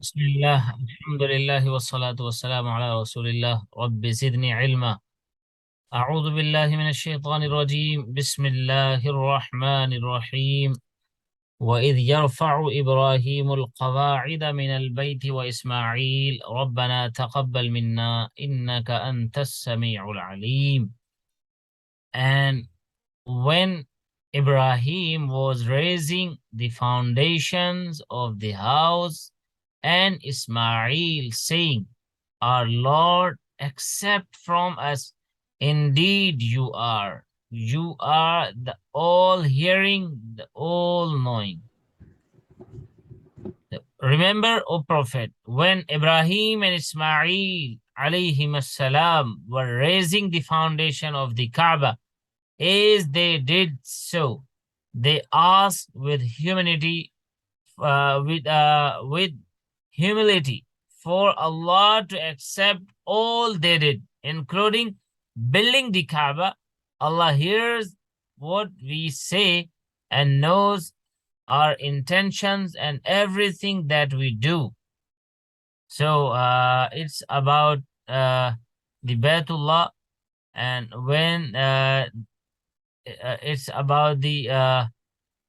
بسم الله الحمد لله والصلاة والسلام على رسول الله رب زدني علما. أعوذ بالله من الشيطان الرجيم. بسم الله الرحمن الرحيم. وإذ يرفع إبراهيم القواعد من البيت وإسماعيل ربنا تقبل منا إنك أنت السميع العليم. And when Ibrahim was raising the foundations of the house, and Ismail saying, Our Lord, accept from us, indeed you are. You are the all-hearing, the all-knowing. Remember, O Prophet, when Ibrahim and Ismail alayhim salam were raising the foundation of the Kaaba, as they did so, they asked with humanity, with humility, for Allah to accept all they did, including building the Kaaba. Allah hears what we say and knows our intentions and everything that we do. So it's about the Baytullah, and when it's about the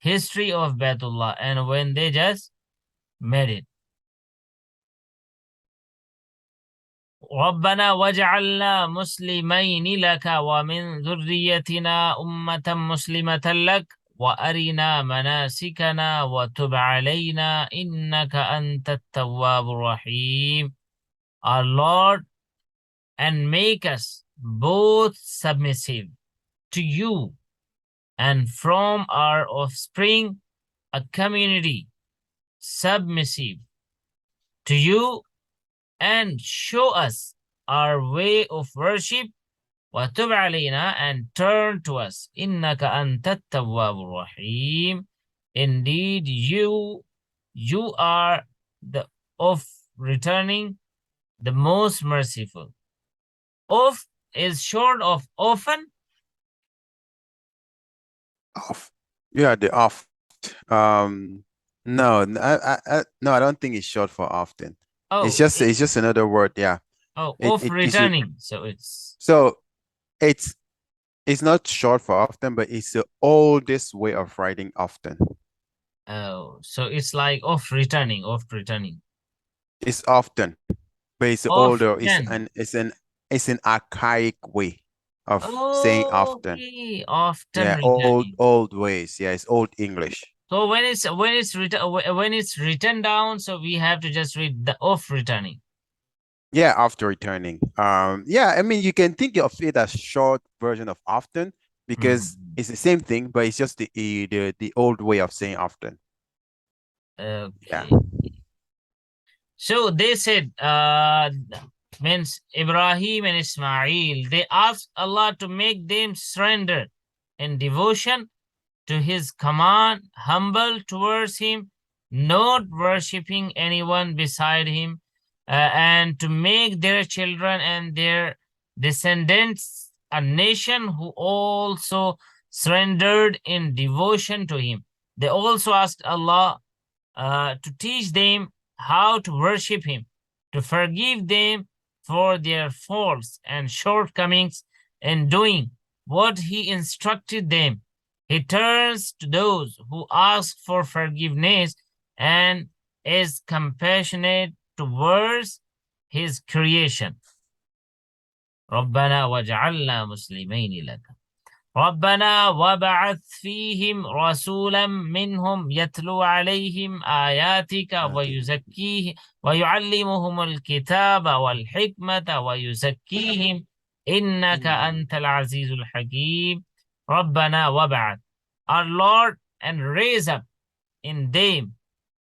history of Baytullah and when they just made it. ربنا وجعلنا مسلمين لك ومن ذريتنا أمة مسلمة لك وأرنا مناسكنا وتب علينا إنك أنت التواب الرحيم. Our Lord, and make us both submissive to you, and from our offspring a community submissive to you, and show us our way of worship, وَتُبْ عَلَيْنَا, and turn to us, إِنَّكَ أَنْتَ التَّوَّابُ الرَّحِيمُ. Indeed, you are the of returning, the most merciful. Of is short of often. Off. Yeah, the oft. No, I don't think it's short for often. Oh, it's just another word. Yeah. of It returning. So it's it's not short for often, but it's the oldest way of writing often. oh, so it's like of returning. It's often, but it's older. Often. It's an archaic way of saying often. Okay, often Yeah, returning. old ways. Yeah, it's old English. So when it's written down, so we have to just read the of returning. Yeah, after returning. Yeah, I mean you can think of it as short version of often because it's the same thing, but it's just the old way of saying often. Yeah. Okay. So they said, means Ibrahim and Ismail, they asked Allah to make them surrender in devotion to his command, humble towards him, not worshipping anyone beside him, and to make their children and their descendants a nation who also surrendered in devotion to him. They also asked Allah to teach them how to worship him, to forgive them for their faults and shortcomings in doing what he instructed them. He turns to those who ask for forgiveness and is compassionate towards his creation. ربنا وجعلنا مسلمين لك ربنا وبعث فيهم رسولا منهم يتلو عليهم آياتك ويزكيهم ويعلمهم الكتاب والحكمة ويزكيهم إنك أنت العزيز الحكيم. ربنا وبعث, our Lord, and raise up in them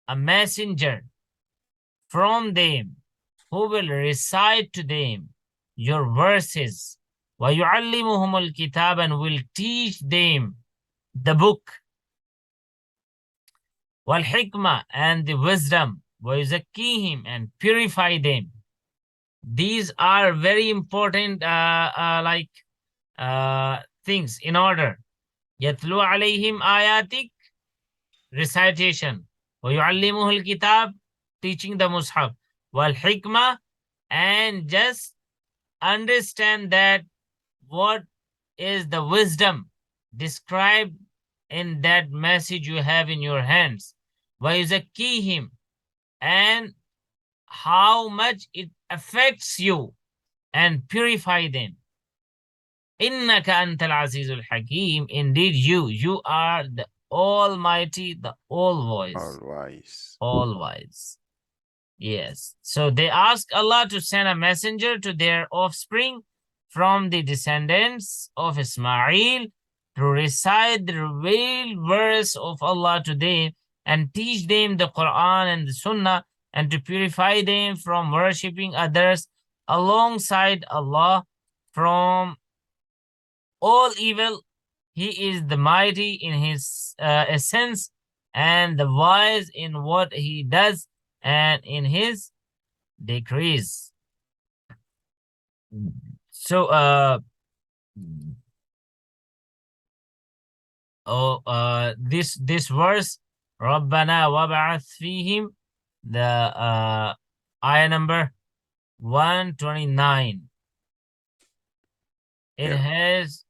a messenger from them who will recite to them your verses, وَيُعَلِّمُهُمُ الْكِتَابَ, and will teach them the book, وَالْحِكْمَةِ, and the wisdom, وَيُزَكِّيهِمْ, and purify them. These are very important things in order. يَتْلُو عَلَيْهِمْ آيَاتِكَ, recitation. وَيُعَلِّمُهُ الْكِتَابَ, teaching the mushaf, wal hikmah, and just understand that what is the wisdom described in that message you have in your hands. Wa yuzakkihim, and how much it affects you and purify them. Innaka antal azizul hakim. Indeed, you are the Almighty, the All-Wise. All-wise. All-Wise. Yes. So they ask Allah to send a messenger to their offspring from the descendants of Ismail to recite the revealed verse of Allah to them and teach them the Quran and the Sunnah, and to purify them from worshipping others alongside Allah from all evil. He is the mighty in his essence and the wise in what he does and in his decrees. So this verse, رَبَّنَا وَبَعَثْ فِيهِمْ, the ayah number 129. It has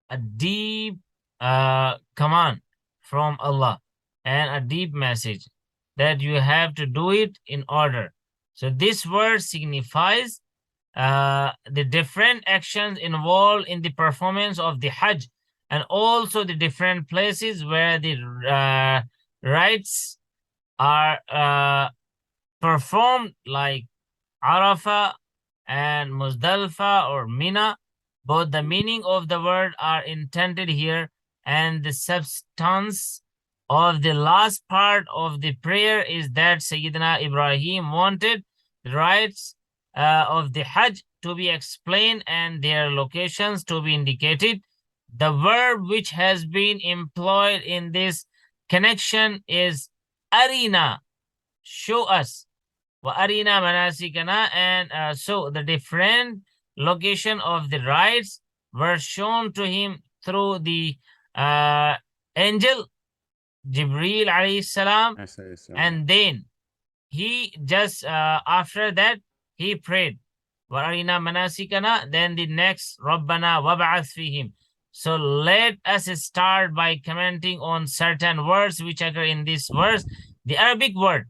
a deep command from Allah and a deep message that you have to do it in order. So this verse signifies the different actions involved in the performance of the Hajj, and also the different places where the rites are performed, like Arafah and Muzdalifah or Mina. Both the meaning of the word are intended here, and the substance of the last part of the prayer is that Sayyidina Ibrahim wanted the rites of the Hajj to be explained and their locations to be indicated. The verb which has been employed in this connection is arina, show us, wa arina manasikana, and so the different location of the rites were shown to him through the angel Jibreel alayhi salam, and then he just after that he prayed wa arina manasikana, then the next Rabbana wab'ath fihim. So let us start by commenting on certain words which occur in this verse. The Arabic word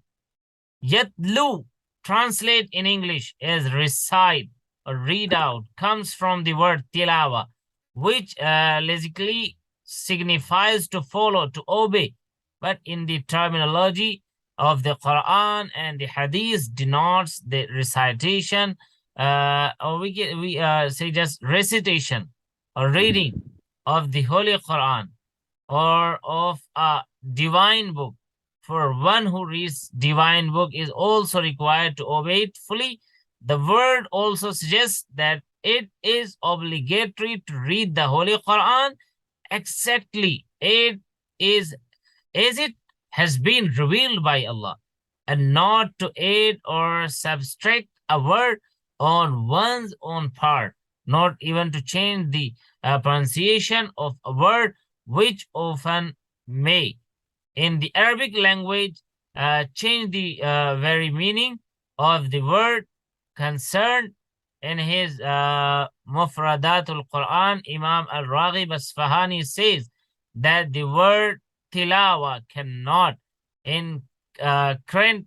yatlu, translate in English as recite or read out, comes from the word tilawa, which logically signifies to follow, to obey. But in the terminology of the Quran and the Hadith, denotes the recitation, or we say just recitation or reading of the Holy Quran or of a divine book. For one who reads divine book is also required to obey it fully. The word also suggests that it is obligatory to read the Holy Quran exactly it is as it has been revealed by Allah, and not to add or subtract a word on one's own part, not even to change the pronunciation of a word, which often may, in the Arabic language, change the very meaning of the word concerned. In his Mufradatul Quran, Imam Al-Raghib Asfahani says that the word tilawa cannot in current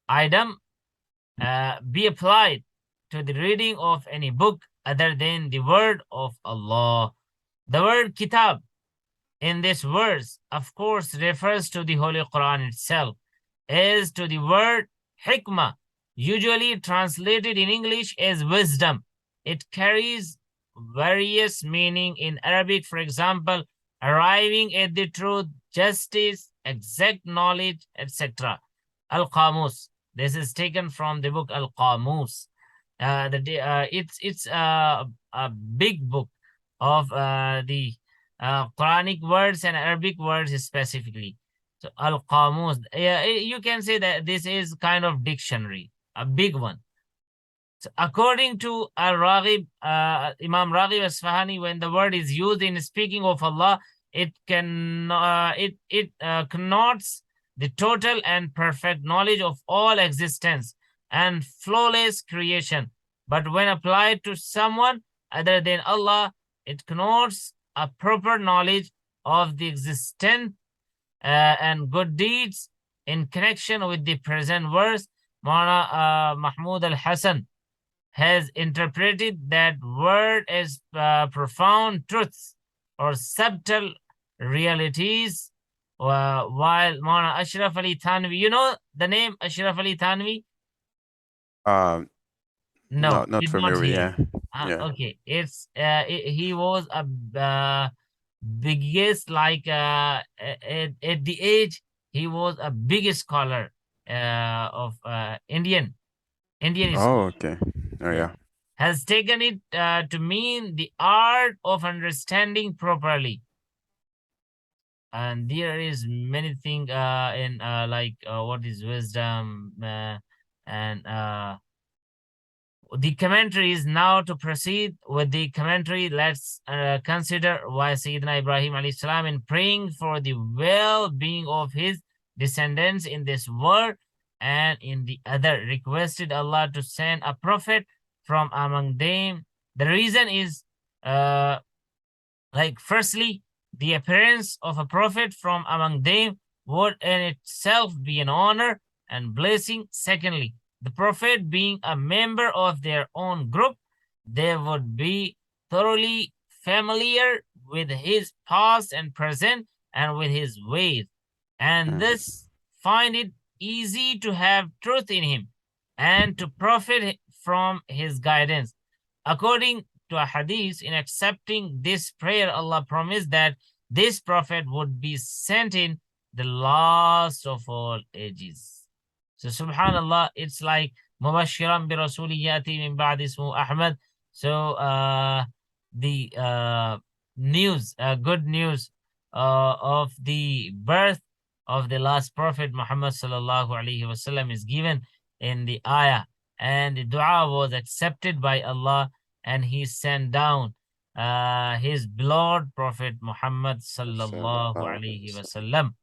item be applied to the reading of any book other than the word of Allah. The word kitab in this verse, of course, refers to the Holy Quran itself, as to the word hikmah, usually translated in English as wisdom. It carries various meaning in Arabic, for example, arriving at the truth, justice, exact knowledge, etc. Al-Qamus. This is taken from the book Al-Qamus. It's a big book of the Quranic words and Arabic words specifically. So Al-Qamus, you can say that this is kind of dictionary, a big one. So according to Al-Raghib, Imam Raghib Asfahani, when the word is used in speaking of Allah, it connotes the total and perfect knowledge of all existence and flawless creation. But when applied to someone other than Allah, it connotes a proper knowledge of the existent and good deeds. In connection with the present verse, Maulana Mahmud al-Hasan has interpreted that word as profound truths or subtle realities, while Maulana Ashraf Ali Thanvi, you know the name Ashraf Ali Thanvi? No, No, not did not familiar. hear. Yeah. Okay, he was a biggest, like at the age, he was a biggest scholar of Indian scholar. Oh, okay. Oh, Yeah. yeah. Has taken it to mean the art of understanding properly. And there is many things in like what is wisdom and the commentary is now. To proceed with the commentary, let's consider why Sayyidina Ibrahim alayhi salam, in praying for the well-being of his descendants in this world and in the other, requested Allah to send a prophet from among them. The reason is like, firstly, the appearance of a prophet from among them would in itself be an honor and blessing. Secondly, the prophet being a member of their own group, they would be thoroughly familiar with his past and present and with his ways, and this find it easy to have truth in him and to profit from his guidance. According to a hadith, in accepting this prayer, Allah promised that this prophet would be sent in the last of all ages. So subhanallah, it's like mubashiran bi rasuli yati min ba'di ismu Ahmad. So the news, good news of the birth of the last prophet Muhammad sallallahu alaihi wasallam is given in the ayah, and the dua was accepted by Allah, and he sent down his beloved prophet Muhammad sallallahu alaihi wasallam.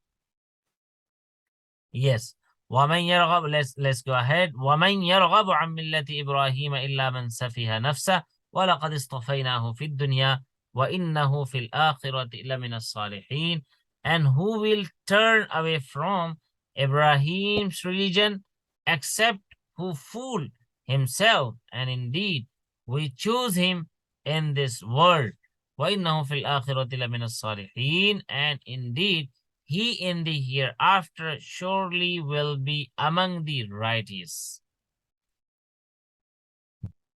Yes. وَمَنْ يَرْغَبُ, let's go ahead. وَمَنْ يَرْغَبُ عَنْ مِلَّةِ إِبْرَاهِيمَ إِلَّا مَنْ سَفِهَ نَفْسَهُ وَلَقَدْ اصْطَفَيْنَاهُ فِي الدُّنْيَا وَإِنَّهُ فِي الْآخِرَةِ لَمِنَ الصَّالِحِينَ. And who will turn away from Ibrahim's religion except who fool himself, and indeed we choose him in this world. وَإِنَّهُ فِي الْآخِرَةِ لَمِنَ الصَّالِحِينَ. And indeed he in the hereafter surely will be among the righteous.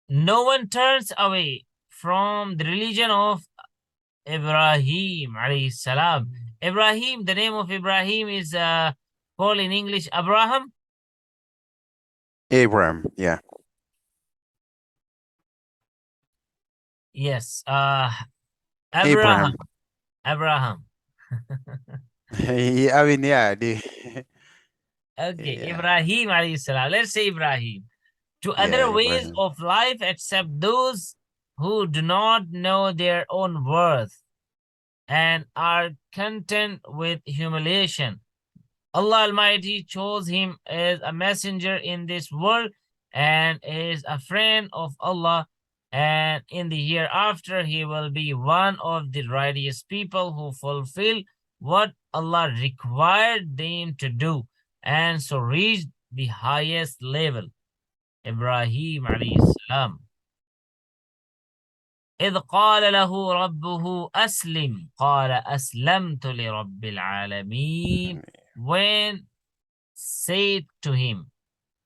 No one turns away from the religion of Ibrahim alayhi salam. Ibrahim, the name of Ibrahim is called in English Abraham. Abraham, yeah. Yes, Abraham. Abraham. I mean, yeah. Okay, Yeah. Ibrahim alayhi salam. Let's say Ibrahim. To other ways Ibrahim. of life except those who do not know their own worth and are content with humiliation. Allah Almighty chose him as a messenger in this world and is a friend of Allah, and in the hereafter he will be one of the righteous people who fulfill what Allah required them to do, and so reach the highest level. Ibrahim alayhi salam. إذ قال له ربه أسلم قال أسلمت لرب العالمين. When said to him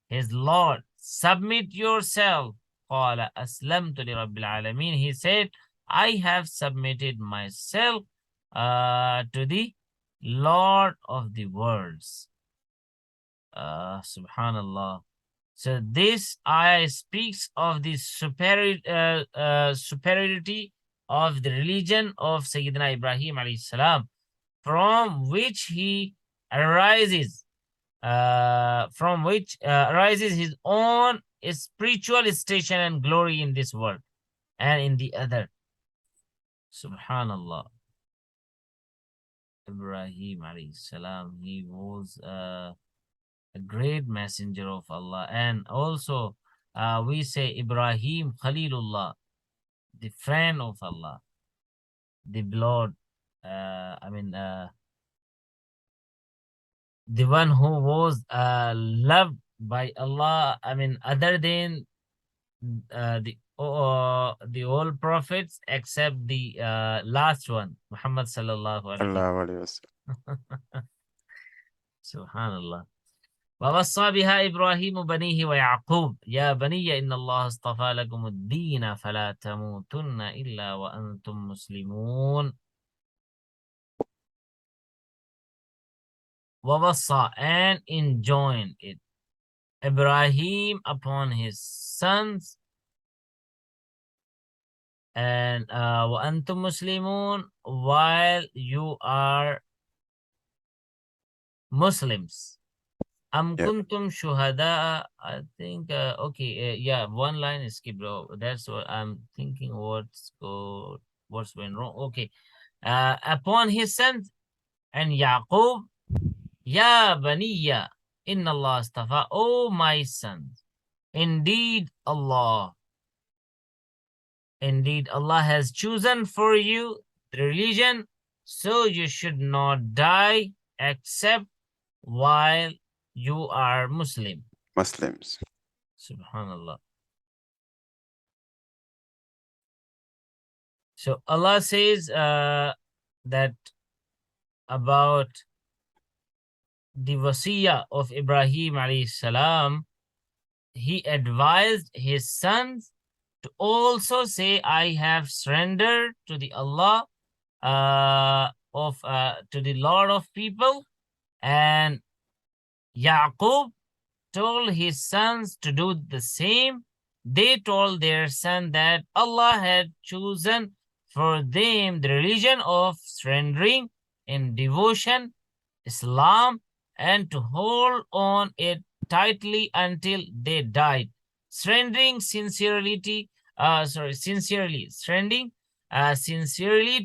his Lord, submit yourself, قال أسلمت لرب العالمين, he said, I have submitted myself to the Lord of the worlds. Subhanallah. So this ayah speaks of the superiority of the religion of Sayyidina Ibrahim alayhi salam, from which arises his own spiritual station and glory in this world and in the other. Subhanallah. Ibrahim alayhi salam, he was a great messenger of Allah. And also we say Ibrahim Khalilullah, the friend of Allah, the blood, the one who was loved by Allah, other than the old prophets, except the last one, Muhammad sallallahu alaihi Allah alayhi wasallam. wasallam. Subhanallah. ووصى بها إبراهيم بنيه ويعقوب يا بني إن الله اصطفى لكم الدين فلا تموتن إلا وأنتم مسلمون. ووصى, and enjoined it, Ibrahim upon his sons, and وأنتم مسلمون, while you are Muslims. Am Yeah. kuntum shuhada. I think yeah, one line is skipped. That's what I'm thinking. What's went wrong? Okay. Upon his sons and Yaqub, Ya baniya, inna Allah astafa, oh my sons, indeed Allah has chosen for you the religion, so you should not die except while you are Muslims. Subhanallah. So Allah says that about the wasiyah of Ibrahim alayhi salam, he advised his sons to also say, I have surrendered to the Allah to the Lord of people. And Yaqub told his sons to do the same. They told their son that Allah had chosen for them the religion of surrendering in devotion, Islam, and to hold on it tightly until they died. Surrendering sincerely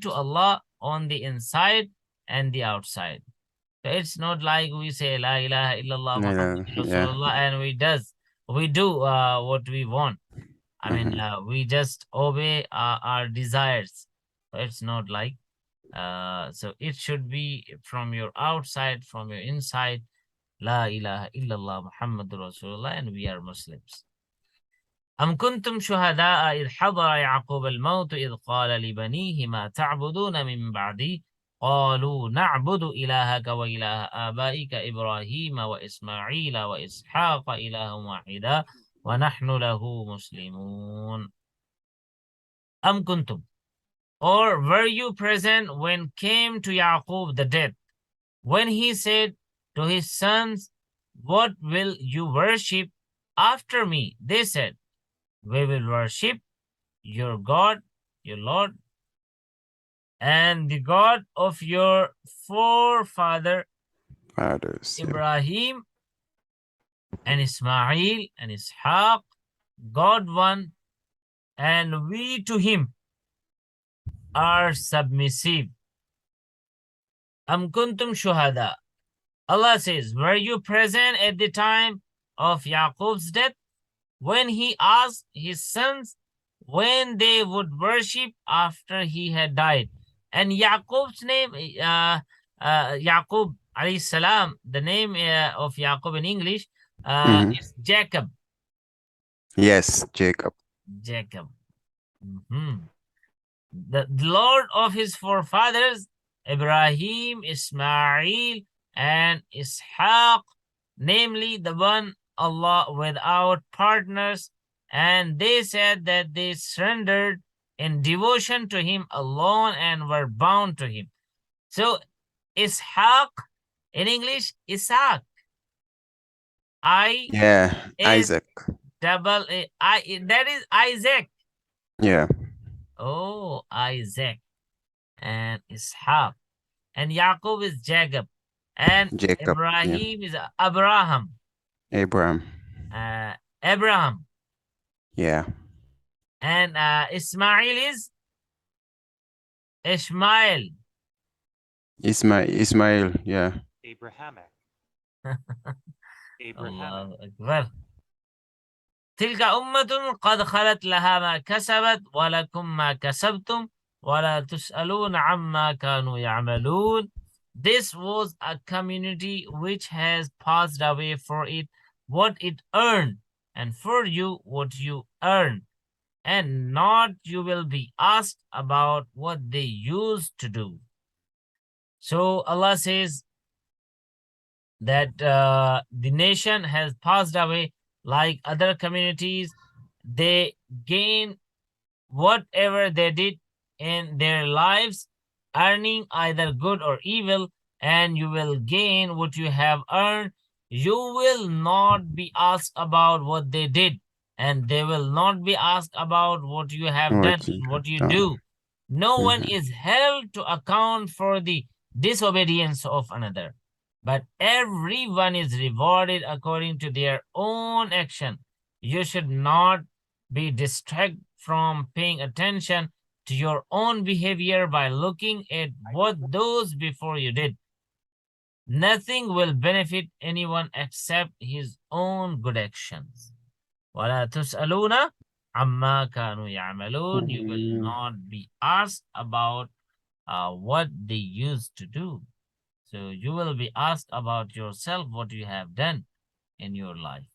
to Allah on the inside and the outside. So it's not like we say La ilaha illallah Muhammad Rasulullah and we do what we want. We just obey our desires. So it's not like so it should be from your outside, from your inside. La ilaha illallah Muhammad Rasulullah, and we are Muslims. أم كنتم شهداء إذ حضر يعقوب الموت إذ قال لبنيه ما تعبدون من بعدي قالوا نعبد إلهك وإله آبائك إبراهيم وإسماعيل وإسحاق إله واحدا ونحن له مسلمون. أم كنتم, or were you present when came to Yaqub the death, when he said to his sons, what will you worship after me? They said, we will worship your God, your Lord, and the God of your forefather Ibrahim and Ismail and Ishaq, God one, and we to him are submissive. Am kuntum shuhada. Allah says, were you present at the time of Yaqub's death, when he asked his sons when they would worship after he had died? And Yaqub's name, Yaqub alayhi salam, the name of Yaqub in English is Jacob. Yes, Jacob. The Lord of his forefathers, Ibrahim, Ismail, and Ishaq, namely the one Allah without partners, and they said that they surrendered in devotion to him alone and were bound to him. So Ishaq in English, Isaac. Isaac. Double I, that is Isaac. Yeah. Oh, Isaac and Ishaq. And Yaqub is Jacob. And Ibrahim is Abraham. Abraham. Yeah. And Ismail is Ishmael. Ismail, yeah. Abrahamic. الله Abrahamic. أكبر. تلك أمة قد خلت لها ما كسبت ولكم ما كسبتم ولا تسألون عما كانوا يعملون. This was a community which has passed away for it what it earned, and for you what you earned, and not you will be asked about what they used to do. So Allah says that the nation has passed away like other communities. They gain whatever they did in their lives, earning either good or evil, and you will gain what you have earned. You will not be asked about what they did, and they will not be asked about what you have done What you and what have you done. do. No one Mhm. is held to account for the disobedience of another, but everyone is rewarded according to their own action. You should not be distracted from paying attention to your own behavior by looking at what those before you did. Nothing will benefit anyone except his own good actions. وَلَا تُسْأَلُونَ عَمَّا كَانُوا يَعْمَلُونَ. You will not be asked about what they used to do. So you will be asked about yourself, what you have done in your life.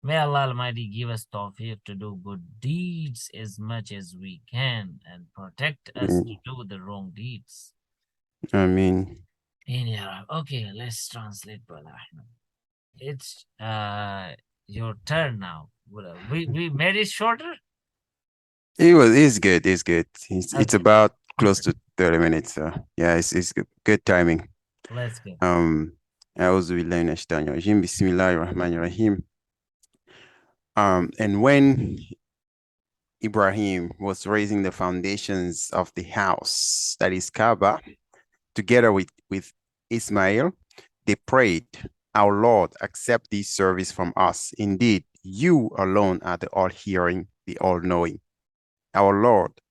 May Allah Almighty give us tawfiq to do good deeds as much as we can and protect us to do the wrong deeds. Ameen. Okay, let's translate, Brother Ahmed. It's your turn now. We made it shorter? It's good. It's Okay. it's about close to 30 minutes. So yeah, it's good timing. Let's go. أعوذ بالله من الشيطان الرجيم بسم الله الرحمن الرحيم. And when Ibrahim was raising the foundations of the house, that is Kaaba, together with Ismail, they prayed, "Our Lord, accept this service from us. Indeed, you alone are the all-hearing, the all-knowing. Our Lord,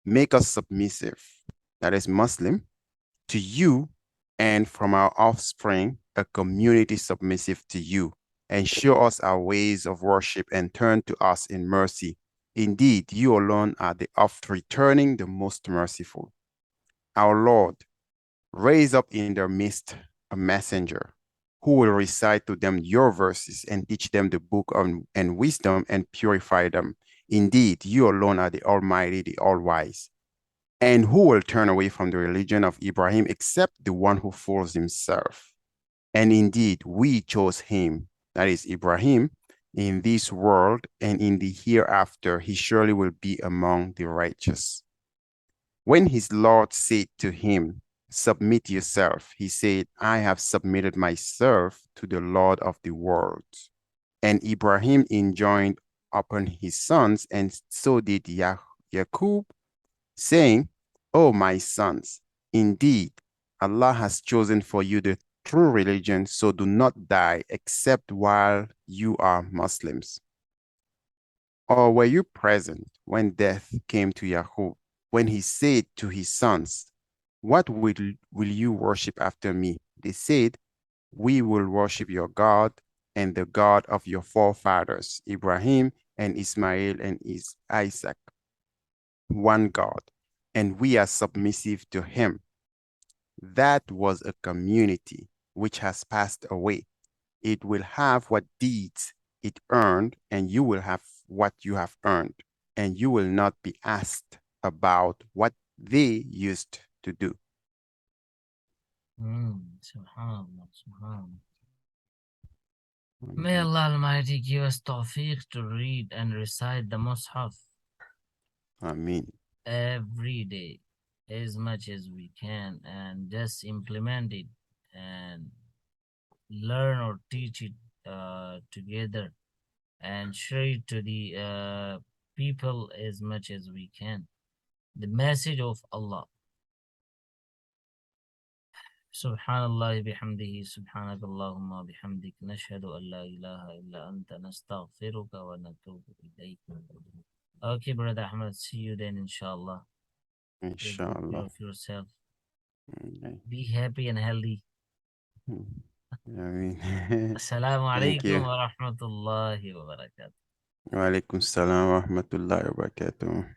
make us submissive," that is Muslim, "to you, and from our offspring, a community submissive to you, and show us our ways of worship and turn to us in mercy. Indeed, you alone are the oft returning, the most merciful. Our Lord, raise up in their midst a messenger who will recite to them your verses and teach them the book and wisdom and purify them. Indeed, you alone are the Almighty, the All-Wise. And who will turn away from the religion of Ibrahim except the one who fools himself? And indeed, we chose him, that is Ibrahim, in this world, and in the hereafter, he surely will be among the righteous. When his Lord said to him, "Submit yourself," he said, "I have submitted myself to the Lord of the world." And Ibrahim enjoined upon his sons, and so did Yaqub, saying, "O my sons, indeed, Allah has chosen for you the true religion, so do not die except while you are Muslims." Or were you present when death came to Yaqub, when he said to his sons, "What will you worship after me?" They said, "We will worship your God and the God of your forefathers, Ibrahim and Ismail and Isaac, one God, and we are submissive to him." That was a community which has passed away. It will have what deeds it earned, and you will have what you have earned, and you will not be asked about what they used to do. Subhanallah, subhanallah. May Allah Almighty give us tawfiq to read and recite the Mus'haf. Ameen. Every day, as much as we can, and just implement it and learn or teach it together and share it to the people as much as we can. The message of Allah. Subhanallah bihamdihi, subhanak Allahumma bihamdik, nashhadu an la ilaha illa anta, nastaghfiruka wa natubu ilayk. Okay, Brother Ahmed, see you then, inshallah. Take good care Inshallah. of yourself. Okay. Be happy and healthy. I mean, Assalamu thank alaikum you. wa rahmatullahi wa barakatuh. Wa alaikum salam wa rahmatullahi wa barakatuh.